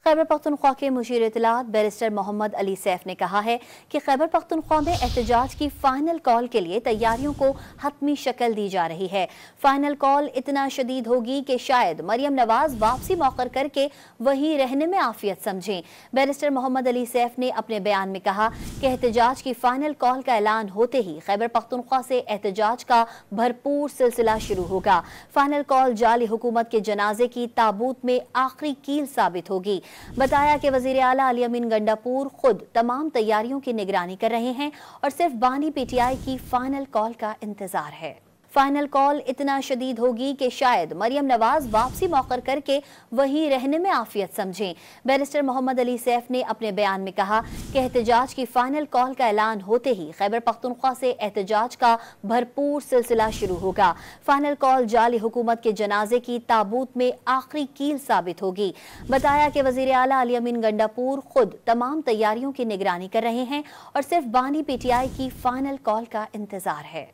खैबर पख्तूनख्वा के मुशीर इत्तलात बैरिस्टर मोहम्मद अली सैफ ने कहा है कि खैबर पख्तूनख्वा में एहतजाज की फाइनल कॉल के लिए तैयारियों को हतमी शक्ल दी जा रही है। फाइनल कॉल इतना शदीद होगी कि शायद मरियम नवाज वापसी मौखर करके वहीं रहने में आफियत समझें। बैरिस्टर मोहम्मद अली सैफ ने अपने बयान में कहा कि एहतजाज की फाइनल कॉल का ऐलान होते ही खैबर पख्तूनख्वा से एहतजाज का भरपूर सिलसिला शुरू होगा। फाइनल कॉल जाली हुकूमत के जनाजे की ताबूत में आखिरी कील साबित होगी। बताया कि वजीर आला अली अमीन गंडापुर खुद तमाम तैयारियों की निगरानी कर रहे हैं और सिर्फ बानी पीटीआई की फाइनल कॉल का इंतजार है। फाइनल कॉल इतना शदीद होगी कि शायद मरियम नवाज वापसी मौखर करके वहीं रहने में आफियत समझें। बैरिस्टर मोहम्मद अली सैफ ने अपने बयान में कहा कि एहतजाज की फाइनल कॉल का ऐलान होते ही खैबर पख्तूनख्वा से एहतजाज का भरपूर सिलसिला शुरू होगा। फाइनल कॉल जाली हुकूमत के जनाजे की ताबूत में आखिरी कील साबित होगी। बताया कि वजीर आला अली अमीन गंडापुर खुद तमाम तैयारियों की निगरानी कर रहे हैं और सिर्फ बानी पीटीआई की फाइनल कॉल का इंतजार है।